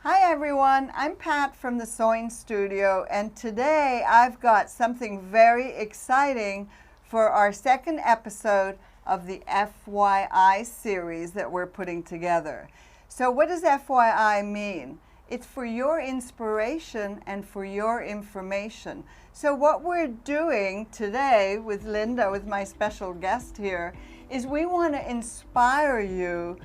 Hi everyone, I'm Pat from the Sewing Studio, and today I've got something very exciting for our second episode of the F.Y.I. series that we're putting together. So what does F.Y.I. mean? It's for your inspiration and for your information. So what we're doing today with Linda, with my special guest here, is we want to inspire you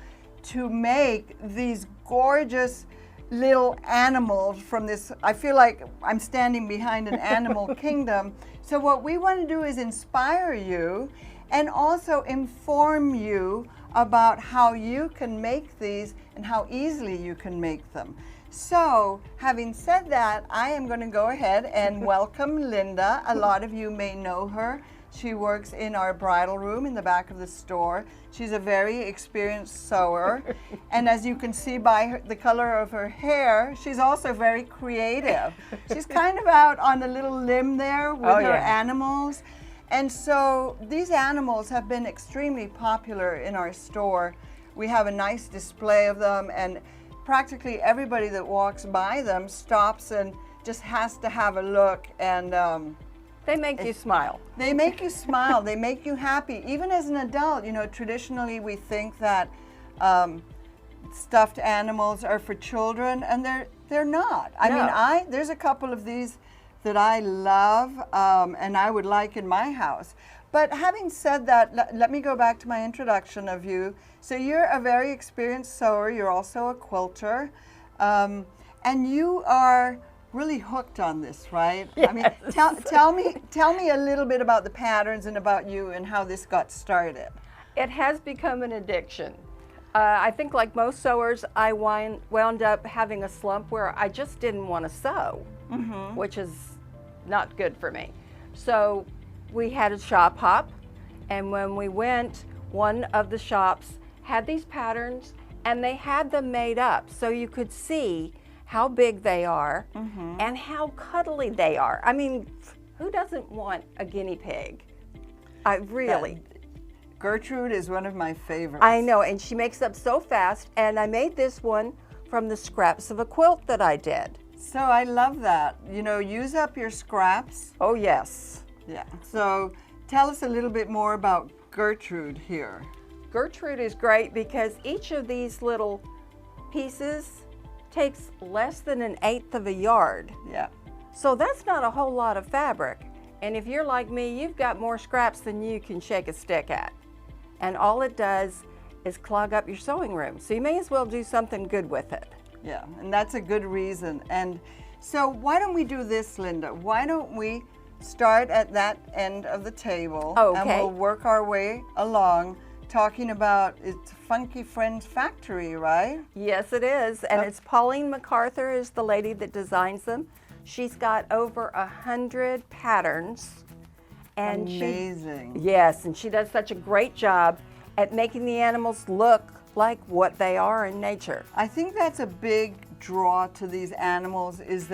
to make these gorgeous little animals from this. I feel like I'm standing behind an animal kingdom. So what we want to do is inspire you and also inform you about how you can make these and how easily you can make them. So having said that, I am going to go ahead and welcome Linda. A lot of you may know her. She works in our bridal room in the back of the store. She's a very experienced sewer. And as you can see by the color of her hair, she's also very creative. She's kind of out on a little limb there with her animals. And so these animals have been extremely popular in our store. We have a nice display of them, and practically everybody that walks by them stops and just has to have a look. And they make you smile. They make you smile. They make you happy. Even as an adult, you know, traditionally we think that stuffed animals are for children, and they're not. I mean, there's a couple of these that I love and I would like in my house. But having said that, let me go back to my introduction of you. So you're a very experienced sewer. You're also a quilter, and you are really hooked on this, right? Yes. I mean, tell me a little bit about the patterns and about you and how this got started. It has become an addiction. I think like most sewers, I wound up having a slump where I just didn't want to sew, which is not good for me. So we had a shop hop, and when we went, one of the shops had these patterns, and they had them made up so you could see how big they are and how cuddly they are. I mean, who doesn't want a guinea pig? I really. Gertrude is one of my favorites. I know, and she makes up so fast, and I made this one from the scraps of a quilt that I did. So I love that. You know, use up your scraps. Oh, yes. Yeah. So tell us a little bit more about Gertrude here. Gertrude is great because each of these little pieces takes less than 1/8 of a yard. Yeah. So that's not a whole lot of fabric. And if you're like me, you've got more scraps than you can shake a stick at. And all it does is clog up your sewing room. So you may as well do something good with it. Yeah, and that's a good reason. And so why don't we do this, Linda? Why don't we start at that end of the table, and we'll work our way along, talking about it's Funky Friends Factory, right? Yes, it is. And it's Pauline MacArthur is the lady that designs them. She's got over 100 patterns. And amazing. Yes, and she does such a great job at making the animals look like what they are in nature. I think that's a big draw to these animals, is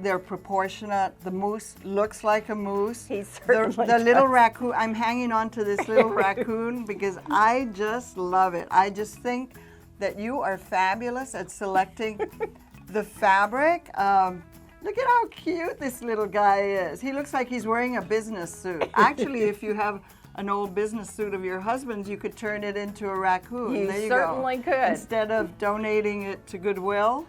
they're proportionate. The moose looks like a moose. He certainly the little raccoon, I'm hanging on to this little raccoon because I just love it. I just think that you are fabulous at selecting the fabric. Look at how cute this little guy is. He looks like he's wearing a business suit. Actually, if you have an old business suit of your husband's, you could turn it into a raccoon. There you certainly go. could. Instead of donating it to Goodwill,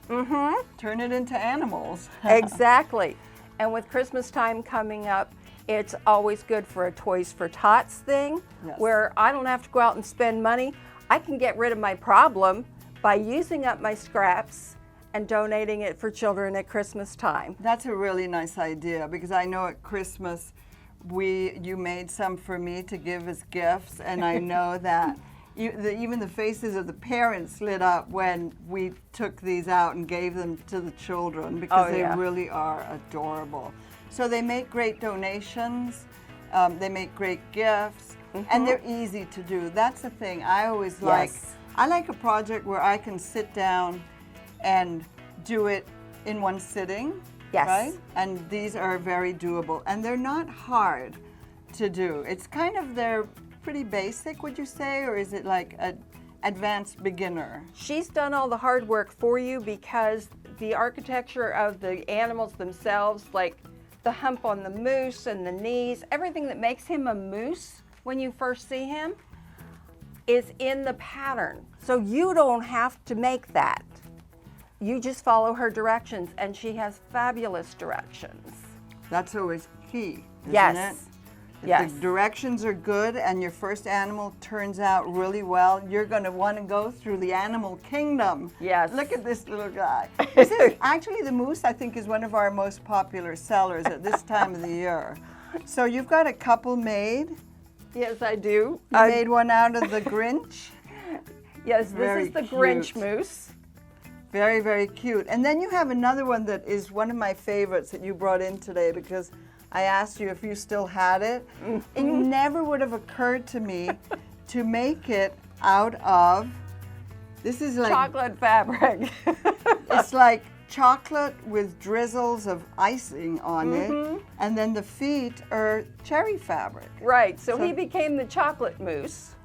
turn it into animals. Exactly. And with Christmas time coming up, it's always good for a Toys for Tots thing, where I don't have to go out and spend money. I can get rid of my problem by using up my scraps and donating it for children at Christmas time. That's a really nice idea, because I know at Christmas you made some for me to give as gifts, and I know that even the faces of the parents lit up when we took these out and gave them to the children, because they really are adorable. So they make great donations, they make great gifts, and they're easy to do. That's the thing I always like. I like a project where I can sit down and do it in one sitting. Yes. Right? And these are very doable, and they're not hard to do. It's kind of, they're pretty basic, would you say, or is it like advanced beginner. She's done all the hard work for you because the architecture of the animals themselves, like the hump on the moose and the knees, everything that makes him a moose when you first see him is in the pattern. So you don't have to make that. You just follow her directions, and she has fabulous directions. That's always key, isn't Yes. it? If Yes. the directions are good and your first animal turns out really well, you're going to want to go through the animal kingdom. Yes. Look at this little guy. This is actually the moose, I think, is one of our most popular sellers at this time of the year. So you've got a couple made. Yes, I do. You made one out of the Grinch. Yes, Very this is the Grinch cute. moose. Very, very cute. And then you have another one that is one of my favorites that you brought in today because I asked you if you still had it. It never would have occurred to me to make it out of, this is like, Chocolate fabric. it's like chocolate with drizzles of icing on it. And then the feet are cherry fabric. Right, so he became the chocolate moose.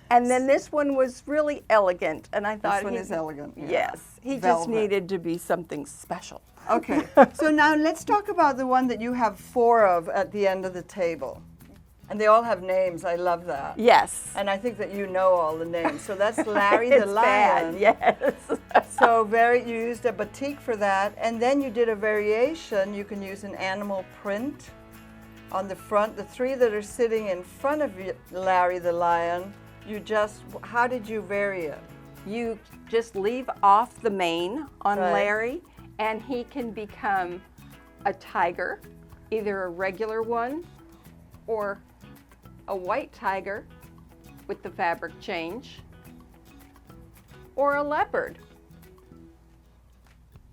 And then this one was really elegant, and I thought This one he- is elegant. yeah. Yes, he just Velvet. needed to be something special. Okay, so now let's talk about the one that you have 4 of at the end of the table. And they all have names, I love that. Yes. And I think that you know all the names. So that's Larry It's the lion. bad, yes. So you used a batik for that, and then you did a variation. You can use an animal print on the front. The 3 that are sitting in front of Larry the lion, how did you vary it? You just leave off the mane on Right. Larry, and he can become a tiger, either a regular one or a white tiger with the fabric change, or a leopard.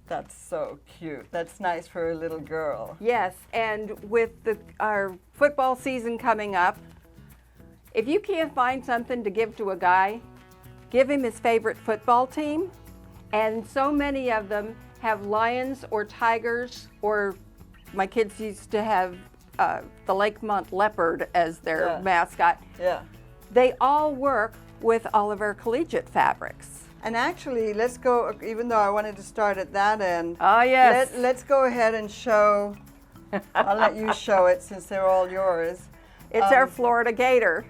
That's so cute. That's nice for a little girl. Yes, and with our football season coming up, if you can't find something to give to a guy, give him his favorite football team. And so many of them have lions or tigers, or my kids used to have the Lakemont leopard as their Yeah. mascot. Yeah. They all work with all of our collegiate fabrics. And actually, let's go, even though I wanted to start at that end, Oh, yes. let's go ahead and show, I'll let you show it since they're all yours. It's our Florida Gator.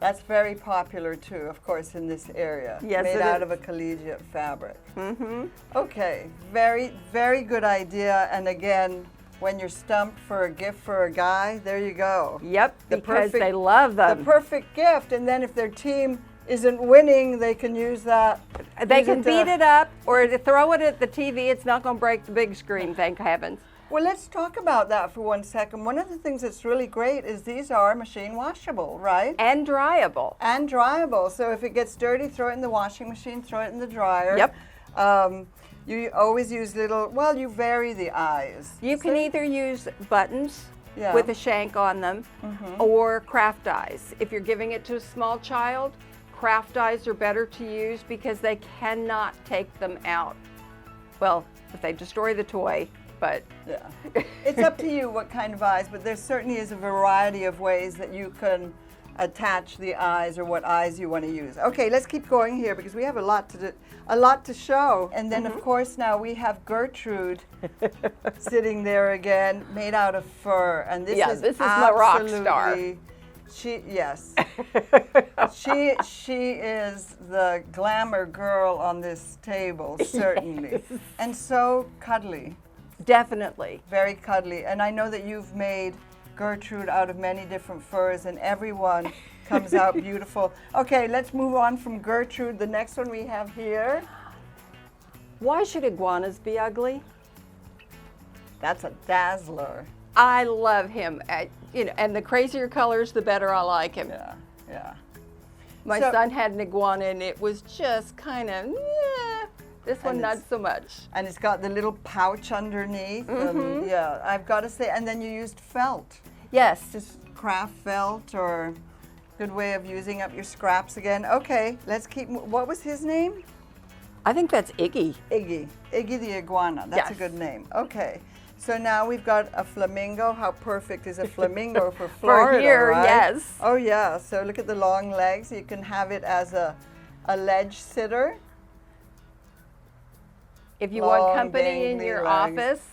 That's very popular too, of course, in this area. Yes, Made it out is. of a collegiate fabric. Mm-hmm. Okay, very, very good idea. And again, when you're stumped for a gift for a guy, there you go. Yep, The because perfect- they love The them. perfect gift. And then if their team isn't winning, they can use that. They use can to- beat it up or to throw it at the TV. It's not going to break the big screen, thank heavens. Well, let's talk about that for 1 second. One of the things that's really great is these are machine washable, right? And dryable. And dryable. So if it gets dirty, throw it in the washing machine, throw it in the dryer. Yep. You always use you vary the eyes. You can either use buttons Yeah. with a shank on them or craft dies. If you're giving it to a small child, craft dies are better to use because they cannot take them out. Well, if they destroy the toy, but Yeah. It's up to you what kind of eyes, but there certainly is a variety of ways that you can attach the eyes or what eyes you want to use. Okay, let's keep going here because we have a lot to show. And then of course now we have Gertrude sitting there again, made out of fur. And this Yeah, is this is my rock star. absolutely- Yes. She is the glamour girl on this table, certainly. Yes. And so cuddly. definitely. Very cuddly. And I know that you've made Gertrude out of many different furs, and everyone comes out beautiful. Okay, let's move on from Gertrude. The next one we have here, Why should iguanas be ugly? that's a dazzler. I love him. And the crazier colors, the better I like him. Yeah, yeah. My So- son had an iguana, and it was just kind of, this one And not it's- so much. And it's got the little pouch underneath. Yeah, I've got to say, and then you used felt. Yes. Just craft felt, or good way of using up your scraps again. Okay, let's keep, what was his name? I think that's Iggy. Iggy the iguana. That's a Yes. good name. Okay. So now we've got a flamingo. How perfect is a flamingo for Florida, For here, right? yes. Oh yeah, so look at the long legs. You can have it as a ledge sitter. If you Long, want company in dangly your legs. office,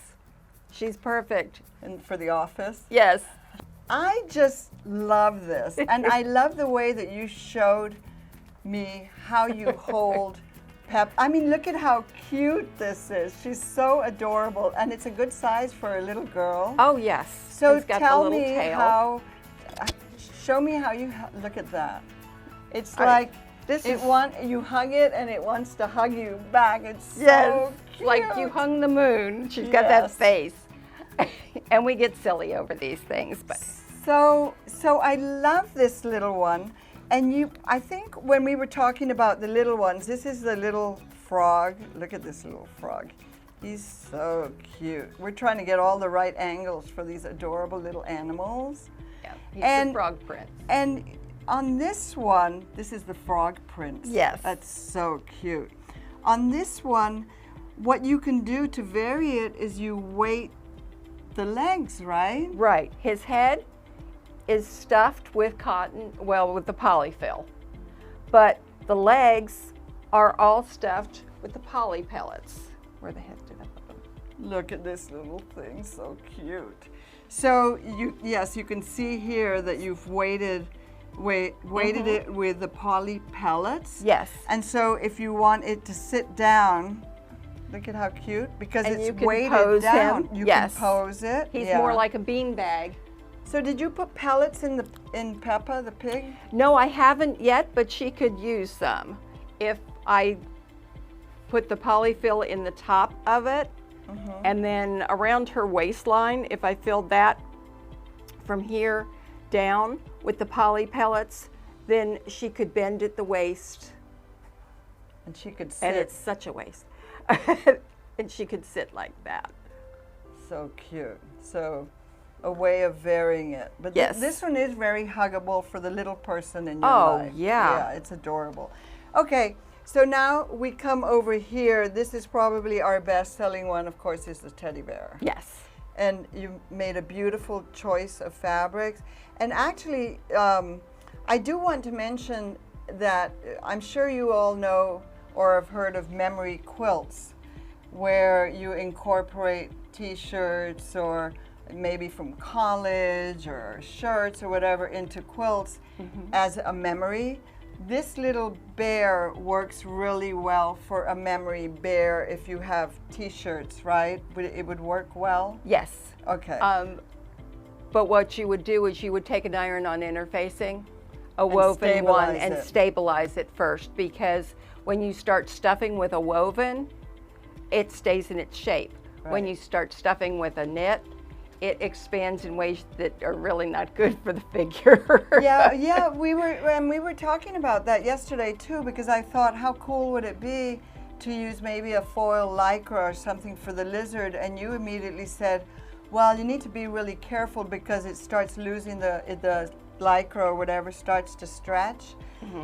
she's perfect. And for the office. Yes. I just love this. And I love the way that you showed me how you hold Pep. I mean, look at how cute this is. She's so adorable. And it's a good size for a little girl. Oh, yes. So She's got tell the little me tail. how, show me how you, look at that. It's like, you hug it and it wants to hug you back. It's so cute. Like you hung the moon. She's got that Yes. face. And we get silly over these things, but So I love this little one. And I think when we were talking about the little ones, this is the little frog. Look at this little frog. He's so cute. We're trying to get all the right angles for these adorable little animals. yeah, he's the frog prince. And on this one, this is the frog prince. Yes. That's so cute. On this one, what you can do to vary it is you weight the legs, right? Right. His head is stuffed with cotton, well, with the polyfill. But the legs are all stuffed with the poly pellets. Where the heck did I put them? Look at this little thing, so cute. So you can see here that you've weighted it with the poly pellets. Yes. And so if you want it to sit down, look at how cute, because And it's you can weighted pose down. him. You Yes. can pose it. He's yeah. more like a beanbag. So did you put pellets in Peppa the pig? No, I haven't yet, but she could use some. If I put the polyfill in the top of it, and then around her waistline, if I filled that from here down with the poly pellets, then she could bend at the waist. And she could sit. And it's such a waist. And she could sit like that. So cute. So a way of varying it. But Yes. this one is very huggable for the little person in your Oh, life. yeah. Yeah, it's adorable. Okay, so now we come over here. This is probably our best-selling one, of course, is the teddy bear. Yes. And you made a beautiful choice of fabrics. And actually, I do want to mention that I'm sure you all know or have heard of memory quilts, where you incorporate t-shirts or maybe from college or shirts or whatever into quilts as a memory. This little bear works really well for a memory bear if you have t-shirts, right? It would work well? Yes. Okay. But what you would do is you would take an iron-on interfacing, a woven one, stabilize and it. stabilize it first, because when you start stuffing with a woven, it stays in its shape. When Right. you start stuffing with a knit, it expands in ways that are really not good for the figure. yeah, we were talking about that yesterday too, because I thought, how cool would it be to use maybe a foil lycra or something for the lizard, and you immediately said, well, you need to be really careful because it starts losing the lycra or whatever starts to stretch,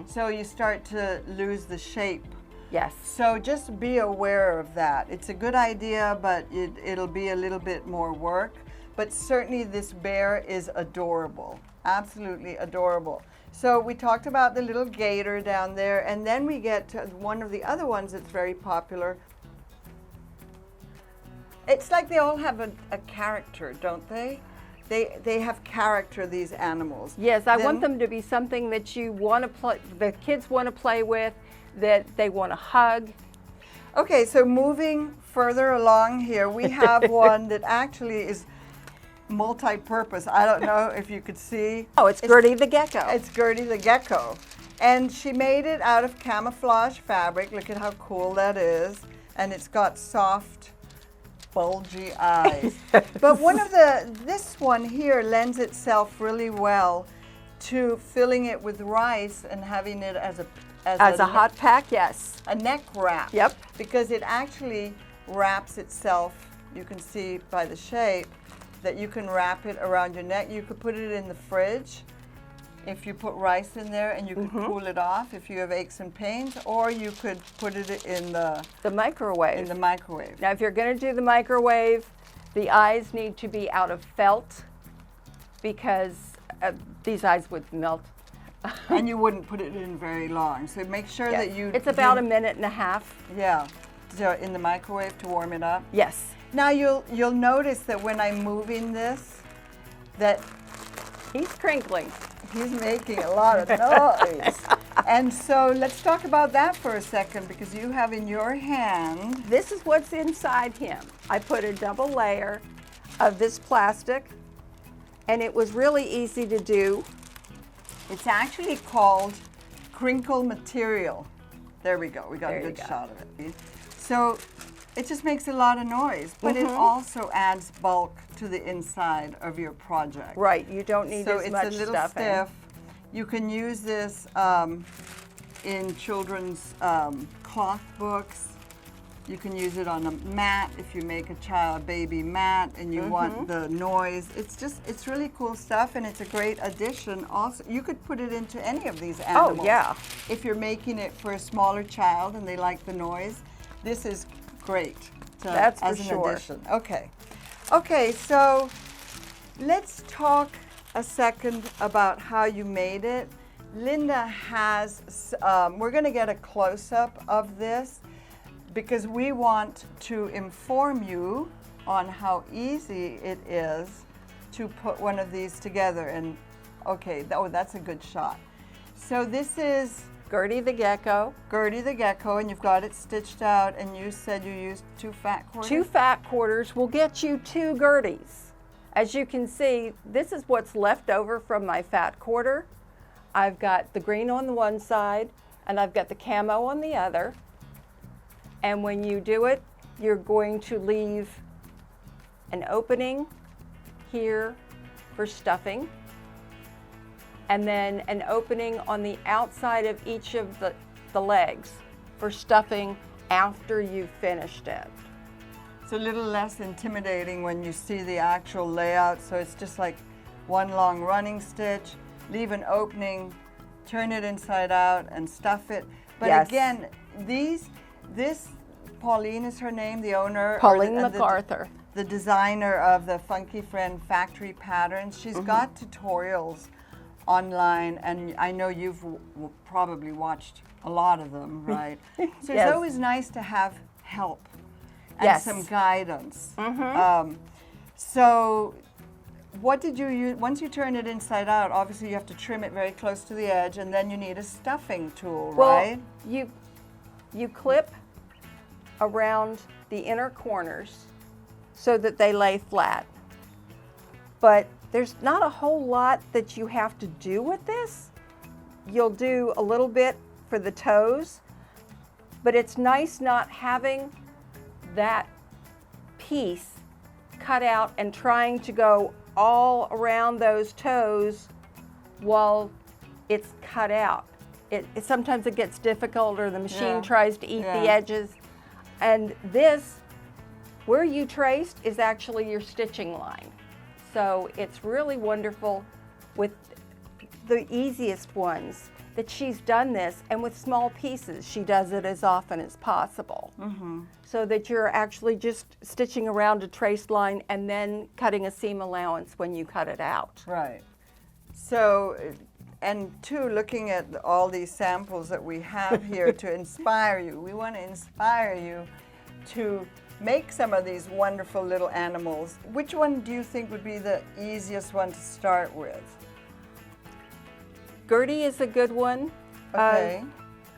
so you start to lose the shape. Yes. So just be aware of that. It's a good idea, but it'll be a little bit more work. But certainly this bear is adorable, absolutely adorable. So we talked about the little gator down there, and then we get to one of the other ones that's very popular. It's like they all have a character, don't they? They have character, these animals. Yes, I want them to be something that you want to play, the kids want to play with, that they want to hug. Okay, so moving further along here, we have one that actually is multi-purpose. I don't know if you could see. Oh, it's Gertie the gecko. It's Gertie the gecko. And she made it out of camouflage fabric. Look at how cool that is. And it's got soft, bulgy eyes. But this one here lends itself really well to filling it with rice and having it as a hot pack, yes. a neck wrap. Yep. Because it actually wraps itself. You can see by the shape that you can wrap it around your neck. You could put it in the fridge if you put rice in there, and you could cool it off if you have aches and pains, or you could put it in the The microwave. microwave. Now, if you're going to do the microwave, The eyes need to be out of felt because these eyes would melt. And you wouldn't put it in very long. So make sure Yes. that you... It's about a minute and a half. Yeah. So in the microwave to warm it up. Yes. Now you'll notice that when I'm moving this, that He's crinkling. he's making a lot of noise. And so let's talk about that for a second, because you have in your hand... This is what's inside him. I put a double layer of this plastic, and it was really easy to do. It's actually called crinkle material. There we go. We got There a you good go. shot of it. So it just makes a lot of noise, but it also adds bulk to the inside of your project. Right, you don't need So as it's much a little stuffing. stiff. You can use this in children's cloth books. You can use it on a mat if you make a baby mat and you want the noise. It's really cool stuff, and it's a great addition. Also, you could put it into any of these animals. Oh, yeah. If you're making it for a smaller child and they like the noise, this is great That's for as an sure. addition. Okay, so let's talk a second about how you made it. Linda has, we're going to get a close-up of this because we want to inform you on how easy it is to put one of these together. And okay, that's a good shot. So this is Gertie the gecko. Gertie the gecko, and you've got it stitched out, and you said you used 2 fat quarters? 2 fat quarters will get you 2 Gerties. As you can see, this is what's left over from my fat quarter. I've got the green on the one side, and I've got the camo on the other. And when you do it, you're going to leave an opening here for stuffing, and then an opening on the outside of each of the legs for stuffing after you've finished it. It's a little less intimidating when you see the actual layout, so it's just like one long running stitch, leave an opening, turn it inside out, and stuff it. But Yes. again, this Pauline is her name, the owner? Pauline or MacArthur. the designer of the Funky Friend factory patterns. She's got tutorials online, and I know you've probably watched a lot of them, right? So Yes. it's always nice to have help and Yes. some guidance. So what did you use? Once you turn it inside out, obviously you have to trim it very close to the edge, and then you need a stuffing tool, right? Well, you clip around the inner corners so that they lay flat. But there's not a whole lot that you have to do with this. You'll do a little bit for the toes, but it's nice not having that piece cut out and trying to go all around those toes while it's cut out. Sometimes it gets difficult, or the machine Yeah. tries to eat the Yeah. edges. And this, where you traced, is actually your stitching line. So it's really wonderful with the easiest ones that she's done this, and with small pieces, she does it as often as possible. So that you're actually just stitching around a trace line and then cutting a seam allowance when you cut it out. Right. So, and two, looking at all these samples that we have here to inspire you, we want to inspire you to make some of these wonderful little animals. Which one do you think would be the easiest one to start with? Gertie is a good one. Okay.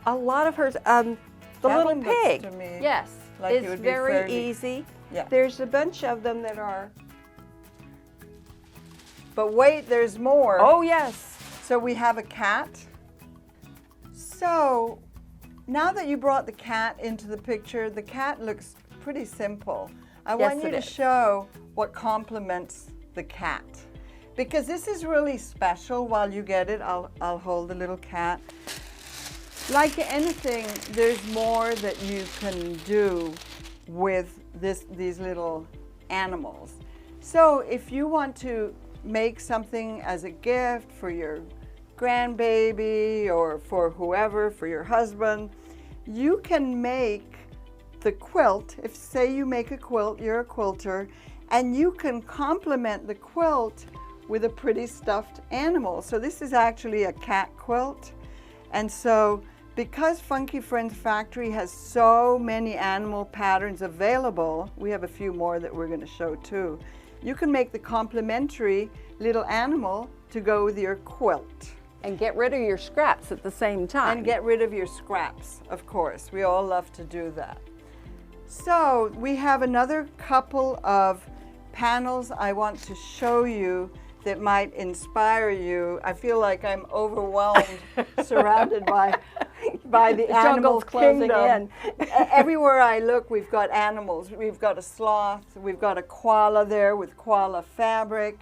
A lot of hers, the That little one looks pig, to me yes, like it it's would be very fairly- easy. Yeah. There's a bunch of them that are, But wait, there's more. oh yes, So we have a cat. So now that you brought the cat into the picture, the cat looks pretty simple. I Yes, want you it to is. show what complements the cat. Because this is really special. While you get it, I'll hold the little cat. Like anything, there's more that you can do with these little animals. So if you want to make something as a gift for your grandbaby or for whoever, for your husband, you can make the quilt. If say you make a quilt, you're a quilter, And you can complement the quilt with a pretty stuffed animal. So this is actually a cat quilt. And so because Funky Friends Factory has so many animal patterns available, we have a few more that we're going to show too. You can make the complementary little animal to go with your quilt. And get rid of your scraps at the same time. And get rid of your scraps, of course. We all love to do that. So we have another couple of panels I want to show you that might inspire you. I feel like I'm overwhelmed, surrounded by the animal closing kingdom. in. Everywhere I look, we've got animals. We've got a sloth, we've got a koala there with koala fabric.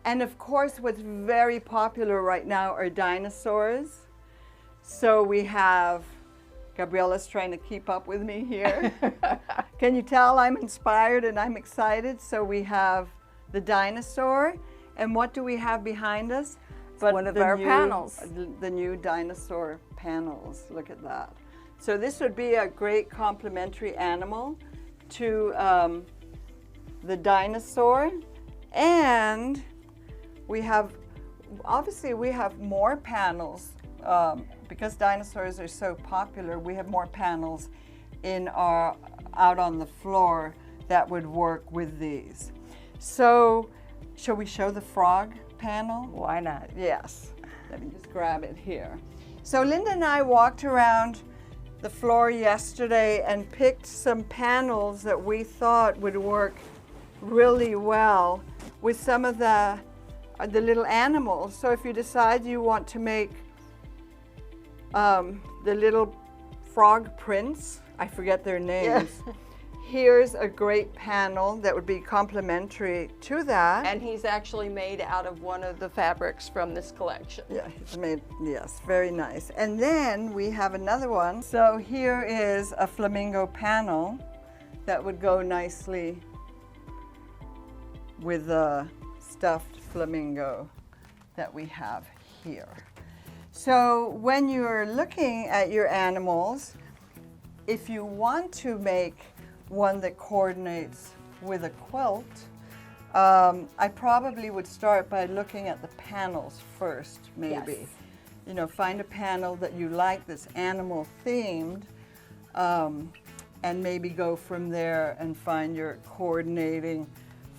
And of course, what's very popular right now are dinosaurs. So we have, Gabriella's trying to keep up with me here. Can you tell I'm inspired and I'm excited? So we have the dinosaur. And what do we have behind us? But one of our panels. The new dinosaur panels. Look at that. So this would be a great complementary animal to the dinosaur. And we have, obviously we have more panels because dinosaurs are so popular. We have more panels in our, out on the floor that would work with these. So shall we show the frog panel? Why not? Yes. Let me just grab it here. So Linda and I walked around the floor yesterday and picked some panels that we thought would work really well with some of the little animals. So if you decide you want to make the little frog prints, I forget their names. Yeah. Here's a great panel that would be complementary to that. And he's actually made out of one of the fabrics from this collection. Yeah, he's made, yes, very nice. And then we have another one. So here is a flamingo panel that would go nicely with the stuffed flamingo that we have here. So when you're looking at your animals, if you want to make one that coordinates with a quilt, I probably would start by looking at the panels first, maybe. Yes. You know, find a panel that you like that's animal themed, and maybe go from there and find your coordinating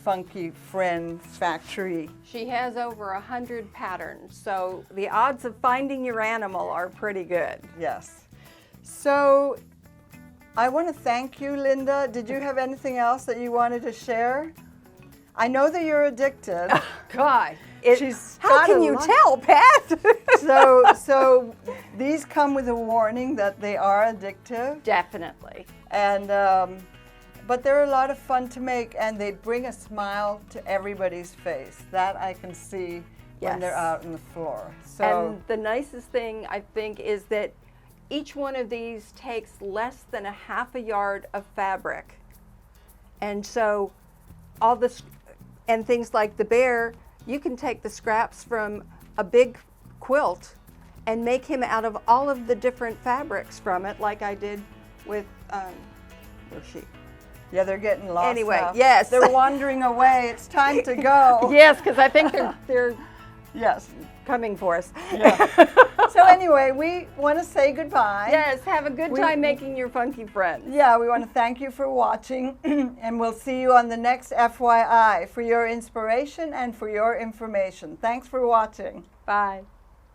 Funky Friend Factory. She has over 100 patterns, so the odds of finding your animal are pretty good. Yes. So I want to thank you, Linda. Did you have anything else that you wanted to share? I know that you're addicted. God, how can you tell, Pat? So these come with a warning that they are addictive. Definitely. And but they're a lot of fun to make, and they bring a smile to everybody's face. That I can see when they're out on the floor. So, and the nicest thing, I think, is that each one of these takes less than a half a yard of fabric. And so all this, and things like the bear, you can take the scraps from a big quilt and make him out of all of the different fabrics from it, like I did with, where's she? yeah, they're getting lost. Anyway, now. yes. They're wandering away. It's time to go. Yes, because I think they're Yes. coming for us. Yeah. So anyway, we want to say goodbye. Yes, have a good time making your funky friends. Yeah, we want to thank you for watching, and we'll see you on the next FYI for your inspiration and for your information. Thanks for watching. Bye.